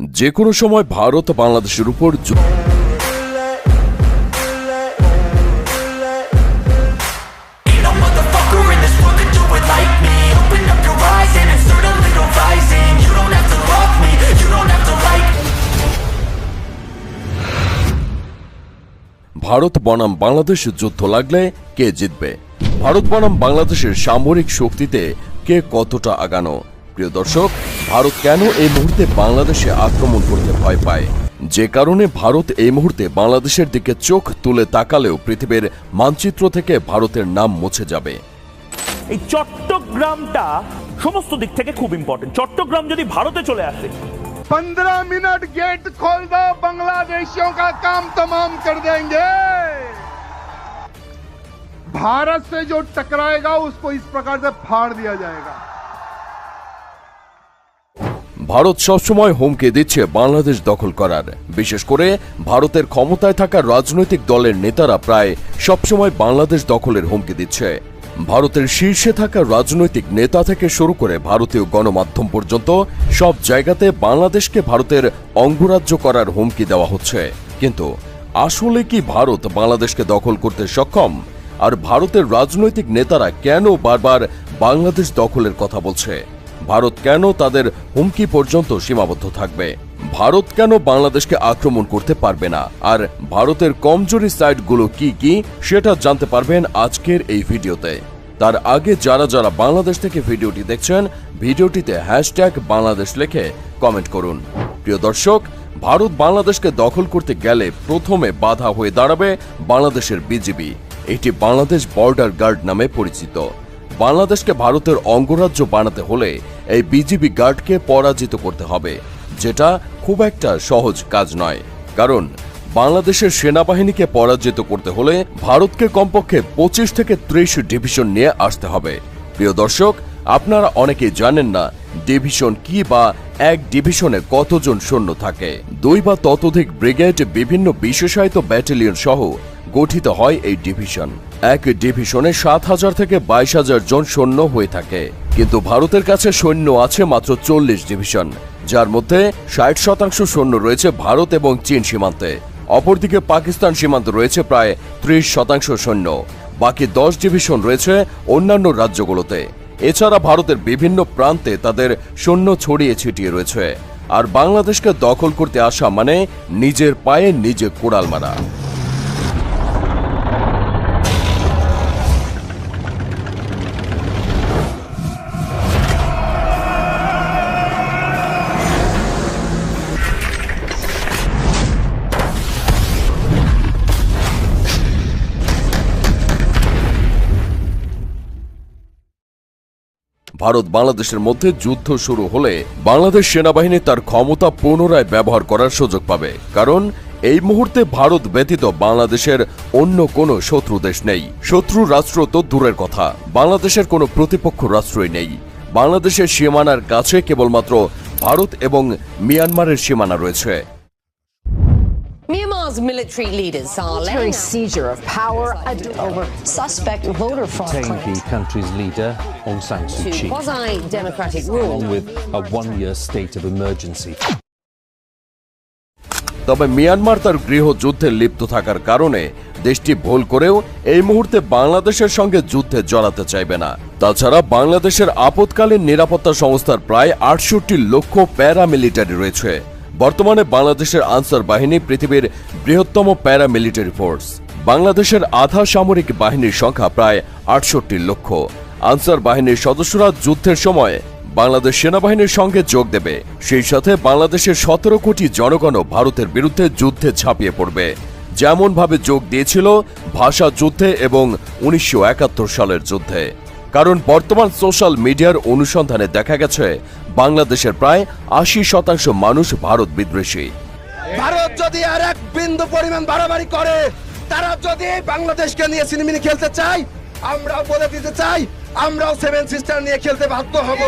যে কোনো সময় ভারত বাংলাদেশের উপর ভারত বনাম বাংলাদেশ যুদ্ধ লাগলে কে জিতবে? ভারত বনাম বাংলাদেশের সামরিক শক্তিতে কে কতটা আগানো? প্রিয় দর্শক, ভারত কেন এই মুহূর্তে বাংলাদেশে আক্রমণ করতে ভয় পায়? যে কারণে ভারত এই মুহূর্তে বাংলাদেশের দিকে চোখ তুলে তাকালেও পৃথিবীর মানচিত্র থেকে ভারতের নাম মুছে যাবে। এই চট্টগ্রামটা সমস্ত দিক থেকে খুব ইম্পর্টেন্ট। চট্টগ্রাম যদি ভারতে চলে আসে, 15 मिनट गेट खोल दो, बांग्लादेशियों का काम तमाम कर देंगे। भारत से जो टकराएगा उसको इस प्रकार से फाड़ दिया जाएगा। ভারত সবসময় হুমকি দিচ্ছে বাংলাদেশ দখল করার। বিশেষ করে ভারতের ক্ষমতায় থাকা রাজনৈতিক দলের নেতারা প্রায় সবসময় বাংলাদেশ দখলের হুমকি দিচ্ছে। ভারতের শীর্ষে থাকা রাজনৈতিক নেতা থেকে শুরু করে ভারতীয় গণমাধ্যম পর্যন্ত সব জায়গাতে বাংলাদেশকে ভারতের অঙ্গরাজ্য করার হুমকি দেওয়া হচ্ছে। কিন্তু আসলে কি ভারত বাংলাদেশকে দখল করতে সক্ষম? আর ভারতের রাজনৈতিক নেতারা কেন বারবার বাংলাদেশ দখলের কথা বলছে? ভারত কেন তাদের হুমকি পর্যন্ত সীমাবদ্ধ থাকবে? ভারত কেন বাংলাদেশকে আক্রমণ করতে পারবে না? আর ভারতের কমজোরি সাইডগুলো কি কি সেটা জানতে পারবেন আজকের এই ভিডিওতে। তার আগে যারা যারা বাংলাদেশ থেকে ভিডিওটি দেখছেন, ভিডিওটিতে #বাংলাদেশ লিখে কমেন্ট করুন। প্রিয় দর্শক, ভারত বাংলাদেশকে দখল করতে গেলে প্রথমে বাধা হয়ে দাঁড়াবে বাংলাদেশের বিজিবি। এটি বাংলাদেশ বর্ডার গার্ড নামে পরিচিত। বাংলাদেশকে ভারতের অঙ্গরাজ্য বানাতে হলে এই বিজিবি গার্ডকে পরাজিত করতে হবে, যেটা খুব একটা সহজ কাজ নয়। কারণ বাংলাদেশের সেনাবাহিনীকে পরাজিত করতে হলে ভারতকে কমপক্ষে 25 থেকে 30 ডিভিশন নিয়ে আসতে হবে। প্রিয় দর্শক, আপনারা অনেকেই জানেন না ডিভিশন কি বা এক ডিভিশনে কতজন সৈন্য থাকে। 2 বা ততোধিক ব্রিগেড, বিভিন্ন বিশেষায়িত ব্যাটালিয়ন সহ গঠিত হয় এই ডিভিশন। এক ডিভিশনে 7,000 থেকে 22,000 জন সৈন্য হয়ে থাকে। কিন্তু ভারতের কাছে সৈন্য আছে মাত্র 40 ডিভিশন, যার মধ্যে 60% সৈন্য রয়েছে ভারত এবং চীন সীমান্তে। অপরদিকে পাকিস্তান সীমান্তে রয়েছে প্রায় 30% সৈন্য। বাকি 10 ডিভিশন রয়েছে অন্যান্য রাজ্যগুলোতে। এছাড়া ভারতের বিভিন্ন প্রান্তে তাদের সৈন্য ছড়িয়ে ছিটিয়ে রয়েছে। আর বাংলাদেশকে দখল করতে আসা মানে নিজের পায়ে নিজে কোড়াল মারা। ভারত বাংলাদেশের মধ্যে যুদ্ধ শুরু হলে বাংলাদেশ সেনাবাহিনী তার ক্ষমতা পুনরায় ব্যবহার করার সুযোগ পাবে। কারণ এই মুহূর্তে ভারত ব্যতীত বাংলাদেশের অন্য কোনো শত্রু দেশ নেই। শত্রু রাষ্ট্র তো দূরের কথা, বাংলাদেশের কোনো প্রতিপক্ষ রাষ্ট্রই নেই। বাংলাদেশের সীমানার কাছে কেবলমাত্র ভারত এবং মিয়ানমারের সীমানা রয়েছে। Myanmar's military leaders are Military seizure of power over suspect voter fraud the country's leader, Aung San Suu to Kyi, quasi-democratic rule. along with a one-year state of emergency. তবে মিয়ানমার তার গৃহযুদ্ধে লিপ্ত থাকার কারণে দেশটি ভুল করেও এই মুহূর্তে বাংলাদেশের সঙ্গে যুদ্ধে জড়াতে চাইবে না। তাছাড়া বাংলাদেশের আপৎকালীন নিরাপত্তা সংস্থার প্রায় 68 লক্ষ প্যারামিলিটারি রয়েছে। বর্তমানে বাংলাদেশের আনসার বাহিনী পৃথিবীর বৃহত্তম প্যারামিলিটারি ফোর্স। বাংলাদেশের আধা সামরিক বাহিনীর সংখ্যা প্রায় 68 লক্ষ। আনসার বাহিনীর সদস্যরা যুদ্ধের সময় বাংলাদেশ সেনাবাহিনীর সঙ্গে যোগ দেবে। সেই সাথে বাংলাদেশের 17 কোটি জনগণও ভারতের বিরুদ্ধে যুদ্ধে ঝাঁপিয়ে পড়বে, যেমনভাবে যোগ দিয়েছিল ভাষা যুদ্ধে এবং 1971 সালের যুদ্ধে। কারণ বর্তমান সোশ্যাল মিডিয়ার অনুসন্ধানে দেখা গেছে বাংলাদেশের প্রায় 80% মানুষ ভারত বিদ্বেষী। ভারত যদি আর এক বিন্দু পরিমাণ বাড়াবাড়ি করে, তারা যদি বাংলাদেশকে নিয়ে সিনেমিনি খেলতে চায়, আমরাও বলে দিতে চাই আমরাও 7 সিস্টার নিয়ে খেলতে বাধ্য হব।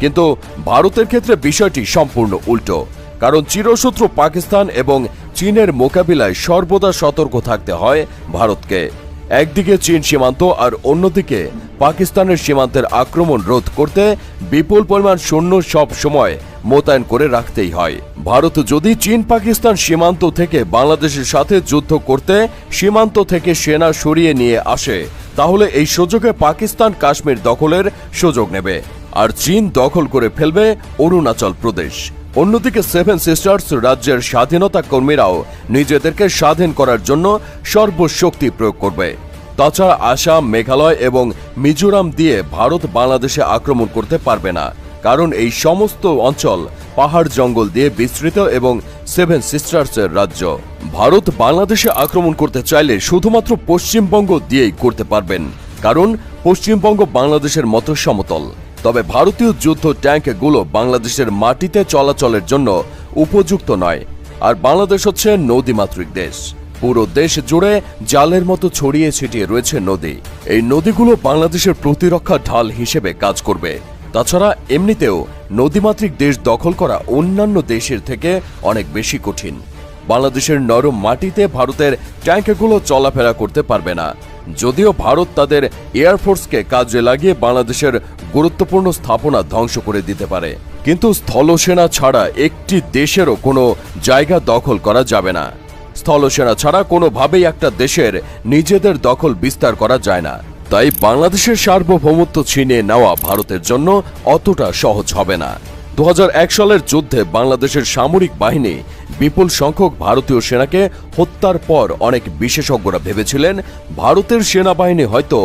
কিন্তু ভারতের ক্ষেত্রে বিষয়টি সম্পূর্ণ উল্টো। কারণ চিরশত্রু পাকিস্তান এবং চীনের মোকাবিলায় সর্বদা সতর্ক থাকতে হয় ভারতকে। একদিকে চীন সীমান্ত আর অন্যদিকে পাকিস্তানের সীমান্তের আক্রমণ রোধ করতে বিপুল পরিমাণ সৈন্য সব সময় মোতায়েন করে রাখতেই হয়। ভারত যদি চীন পাকিস্তান সীমান্ত থেকে বাংলাদেশের সাথে যুদ্ধ করতে সীমান্ত থেকে সেনা সরিয়ে নিয়ে আসে, তাহলে এই সুযোগে পাকিস্তান কাশ্মীর দখলের সুযোগ নেবে আর চীন দখল করে ফেলবে অরুণাচল প্রদেশ। অন্যদিকে সেভেন সিস্টার্স রাজ্যের স্বাধীনতা কর্মীরাও নিজেদেরকে স্বাধীন করার জন্য সর্বশক্তি প্রয়োগ করবে। তাছাড়া আসাম, মেঘালয় এবং মিজোরাম দিয়ে ভারত বাংলাদেশে আক্রমণ করতে পারবে না, কারণ এই সমস্ত অঞ্চল পাহাড় জঙ্গল দিয়ে বিস্তৃত এবং সেভেন সিস্টার্সের রাজ্য। ভারত বাংলাদেশে আক্রমণ করতে চাইলে শুধুমাত্র পশ্চিমবঙ্গ দিয়েই করতে পারবেন, কারণ পশ্চিমবঙ্গ বাংলাদেশের মতো সমতল। তবে ভারতীয় যুদ্ধ ট্যাঙ্কগুলো বাংলাদেশের মাটিতে চলাচলের জন্য উপযুক্ত নয়, আর বাংলাদেশ হচ্ছে নদীমাতৃক দেশ। পুরো দেশ জুড়ে জালের মতো ছড়িয়ে ছিটিয়ে রয়েছে নদী। এই নদীগুলো বাংলাদেশের প্রতিরক্ষা ঢাল হিসেবে কাজ করবে। তাছাড়া এমনিতেও নদীমাতৃক দেশ দখল করা অন্যান্য দেশের থেকে অনেক বেশি কঠিন। বাংলাদেশের নরম মাটিতে ভারতের ট্যাঙ্কগুলো চলাফেরা করতে পারবে না। যদিও ভারত তাদের এয়ারফোর্সকে কাজে লাগিয়ে বাংলাদেশের গুরুত্বপূর্ণ স্থাপনা ধ্বংস করে দিতে পারে, কিন্তু স্থলসেনা ছাড়া একটি দেশেরও কোনো জায়গা দখল করা যাবে না। স্থলসেনা ছাড়া কোনোভাবেই একটা দেশের নিজেদের দখল বিস্তার করা যায় না। তাই বাংলাদেশের সার্বভৌমত্ব ছিনিয়ে নেওয়া ভারতের জন্য অতটা সহজ হবে না। 2001 সালের যুদ্ধে বাংলাদেশের সামরিক বাহিনী বিপুল সংখ্যক ভারতীয় সেনাকে হত্যার পর অনেক বিশেষজ্ঞরা ভেবেছিলেন ভারতের সেনাবাহিনী হয়তো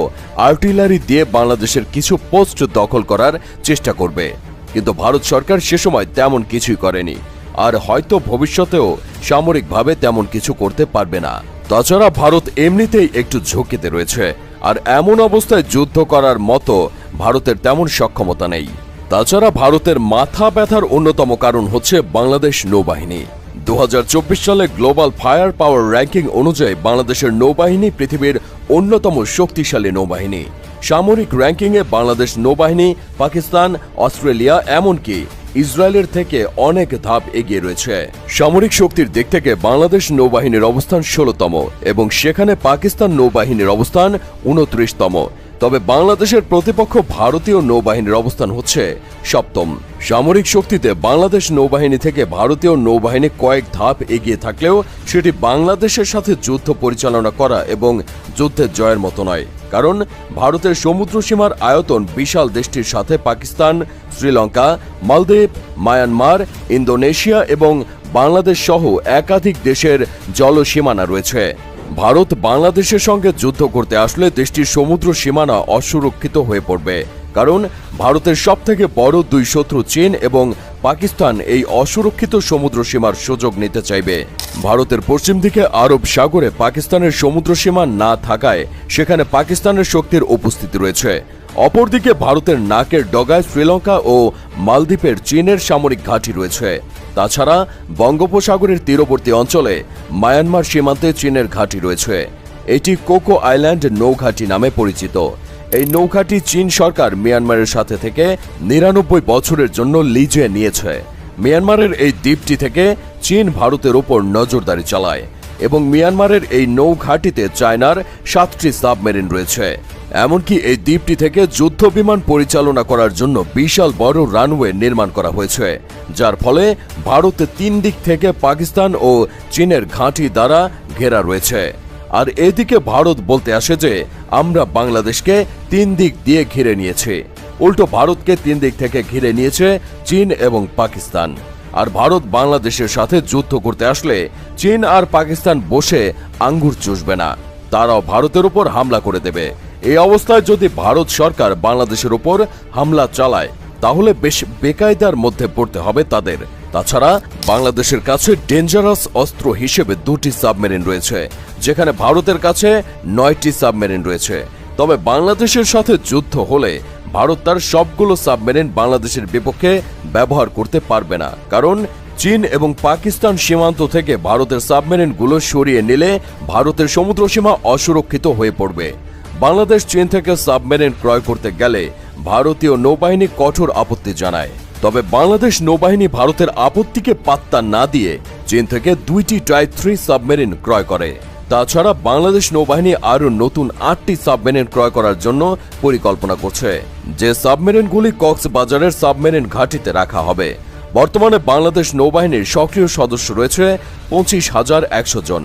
আর্টিলারি দিয়ে বাংলাদেশের কিছু পোস্ট দখল করার চেষ্টা করবে, কিন্তু ভারত সরকার সে সময় তেমন কিছুই করেনি, আর হয়তো ভবিষ্যতেও সামরিকভাবে তেমন কিছু করতে পারবে না। তাছাড়া ভারত এমনিতেই একটু ঝুঁকিতে রয়েছে, আর এমন অবস্থায় যুদ্ধ করার মতো ভারতের তেমন সক্ষমতা নেই। তাছাড়া ভারতের মাথা ব্যথার অন্যতম কারণ হচ্ছে বাংলাদেশ নৌবাহিনী। 2024 সালে গ্লোবাল ফায়ার পাওয়ার র্যাঙ্কিং অনুযায়ী বাংলাদেশের নৌবাহিনী পৃথিবীর অন্যতম শক্তিশালী নৌবাহিনী। সামরিক র্যাঙ্কিংয়ে বাংলাদেশ নৌবাহিনী পাকিস্তান, অস্ট্রেলিয়া এমনকি ইসরায়েলের থেকে অনেক ধাপ এগিয়ে রয়েছে। সামরিক শক্তির দিক থেকে বাংলাদেশ নৌবাহিনীর অবস্থান 16তম এবং সেখানে পাকিস্তান নৌবাহিনীর অবস্থান 29তম। তবে বাংলাদেশের প্রতিপক্ষ ভারতীয় নৌবাহিনীর অবস্থান হচ্ছে 7ম। সামরিক শক্তিতে বাংলাদেশ নৌবাহিনী থেকে ভারতীয় নৌবাহিনী কয়েক ধাপ এগিয়ে থাকলেও সেটি বাংলাদেশের সাথে যুদ্ধ পরিচালনা করা এবং যুদ্ধের জয়ের মতো নয়, কারণ ভারতের সমুদ্র সীমার আয়তন বিশাল দেশটির সাথে পাকিস্তান, শ্রীলঙ্কা, মালদ্বীপ, মায়ানমার, ইন্দোনেশিয়া এবং বাংলাদেশ সহ একাধিক দেশের জলসীমানা রয়েছে। ভারত বাংলাদেশের সঙ্গে যুদ্ধ করতে আসলে দেশটির সমুদ্র সীমানা অসুরক্ষিত হয়ে পড়বে, কারণ ভারতের সবথেকে বড় দুই শত্রু চীন এবং পাকিস্তান এই অসুরক্ষিত সমুদ্র সীমার সুযোগ নিতে চাইবে। ভারতের পশ্চিম দিকে আরব সাগরে পাকিস্তানের সমুদ্র সীমা না থাকায় সেখানে পাকিস্তানের শক্তির উপস্থিতি রয়েছে। অপরদিকে ভারতের নাকের ডগায় শ্রীলঙ্কা ও মালদ্বীপের চীনের সামরিক ঘাঁটি রয়েছে। তাছাড়া বঙ্গোপসাগরের তীরবর্তী অঞ্চলে মায়ানমার সীমান্তে চীনের ঘাঁটি রয়েছে। এটি কোকো আইল্যান্ড নৌঘাঁটি নামে পরিচিত। এই নৌঘাঁটি চীন সরকার মিয়ানমারের সাথে থেকে 99 বছরের জন্য লিজে নিয়েছে। মিয়ানমারের এই দ্বীপটি থেকে চীন ভারতের ওপর নজরদারি চালায় এবং মিয়ানমারের এই নৌঘাঁটিতে চায়নার 7টি সাবমেরিন রয়েছে। এমনকি এই দ্বীপটি থেকে যুদ্ধ বিমান পরিচালনা করার জন্য বিশাল বড় রানওয়ে নির্মাণ করা হয়েছে, যার ফলে ভারত 3 দিক থেকে পাকিস্তান ও চীনের ঘাঁটি দ্বারা ঘেরা রয়েছে। আর এদিকে ভারত বলতে আসে যে আমরা বাংলাদেশকে 3 দিক দিয়ে ঘিরে নিয়েছি। উল্টো ভারতকে 3 দিক থেকে ঘিরে নিয়েছে চীন এবং পাকিস্তান। আর ভারত বাংলাদেশের সাথে যুদ্ধ করতে আসলে চীন আর পাকিস্তান বসে আঙ্গুর চুষবে না, তারাও ভারতের উপর হামলা করে দেবে। এই অবস্থায় যদি ভারত সরকার বাংলাদেশের উপর হামলা চালায় তাহলে বেশ বেকায়দার মধ্যে পড়তে হবে তাদের। তাছাড়া বাংলাদেশের কাছে ডেঞ্জারাস অস্ত্র হিসেবে 2টি সাবমেরিন রয়েছে, যেখানে ভারতের কাছে 9টি সাবমেরিন রয়েছে। তবে বাংলাদেশের সাথে যুদ্ধ হলে ভারত তার সবগুলো সাবমেরিন বাংলাদেশের বিপক্ষে ব্যবহার করতে পারবে না, কারণ চীন এবং পাকিস্তান সীমান্ত থেকে ভারতের সাবমেরিনগুলো সরিয়ে নিলে ভারতের সমুদ্র সীমা অসুরক্ষিত হয়ে পড়বে। বাংলাদেশ চীন থেকে সাবমেরিন ক্রয় করতে গেলে ভারতীয় নৌবাহিনী কঠোর আপত্তি জানায়। তবে বাংলাদেশ নৌবাহিনী ভারতের আপত্তিকে পাত্তা না দিয়ে চীন থেকে 2টি টাইপ 3 সাবমেরিন ক্রয় করে। তাছাড়া বাংলাদেশ নৌবাহিনী আরও নতুন 8টি সাবমেরিন ক্রয় করার জন্য পরিকল্পনা করছে, যে সাবমেরিনগুলি কক্সবাজারের সাবমেরিন ঘাঁটিতে রাখা হবে। বর্তমানে বাংলাদেশ নৌবাহিনীর সক্রিয় সদস্য রয়েছে 25,100 জন।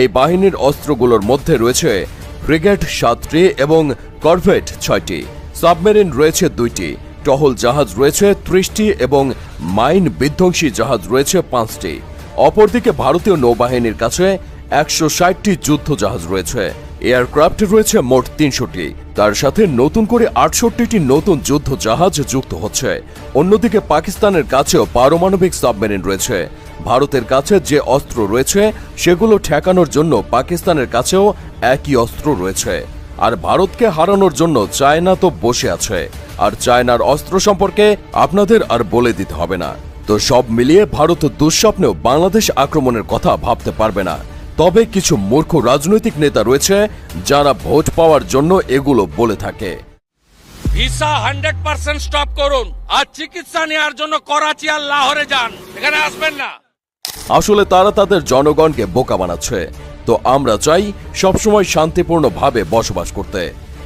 এই বাহিনীর অস্ত্রগুলোর মধ্যে রয়েছে ফ্রিগেট 7টি এবং করভেট 6টি, সাবমেরিন রয়েছে 2টি, টহল জাহাজ রয়েছে 30টি এবং মাইন বিধ্বংসী জাহাজ রয়েছে 5টি। অপরদিকে ভারতীয় নৌবাহিনীর কাছে 160টি যুদ্ধ জাহাজ রয়েছে। এয়ারক্রাফট রয়েছে মোট 300টি, তার সাথে নতুন করে 68টি নতুন যুদ্ধ জাহাজ যুক্ত হচ্ছে। অন্যদিকে পাকিস্তানের কাছেও পারমাণবিক সাবমেরিন রয়েছে। ভারতের কাছে যে অস্ত্র রয়েছে সেগুলো ঠেকানোর জন্য পাকিস্তানের কাছেও একই অস্ত্র রয়েছে। আর ভারতকে হারানোর জন্য চায়না তো বসে আছে, আর চায়নার অস্ত্র সম্পর্কে আপনাদের আর বলে দিতে হবে না। তো সব মিলিয়ে ভারত দুঃস্বপ্নেও বাংলাদেশ আক্রমণের কথা ভাবতে পারবে না। তবে কিছু মূর্খ রাজনৈতিক নেতা রয়েছে যারা ভোট পাওয়ার জন্য এগুলো বলে থাকে। ভিসা 100% স্টপ করুন, আর চিকিৎসা নেওয়ার জন্য করাচি আর লাহোরে যান, এখানে আসবেন না। আসলে তারা তাদের জনগণকে বোকা বানাচ্ছে। তো আমরা চাই সবসময় শান্তিপূর্ণভাবে বসবাস করতে।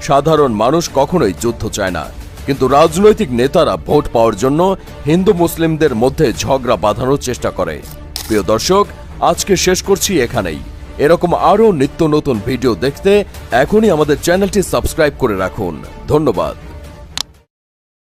সাধারণ মানুষ কখনোই যুদ্ধ চায় না, কিন্তু রাজনৈতিক নেতারা ভোট পাওয়ার জন্য হিন্দু মুসলিমদের মধ্যে ঝগড়া বাঁধানোর চেষ্টা করে। প্রিয় দর্শক, আজকে শেষ করছি এখানেই। এরকম আরও নিত্য নতুন ভিডিও দেখতে এখনই আমাদের চ্যানেলটি সাবস্ক্রাইব করে রাখুন। ধন্যবাদ।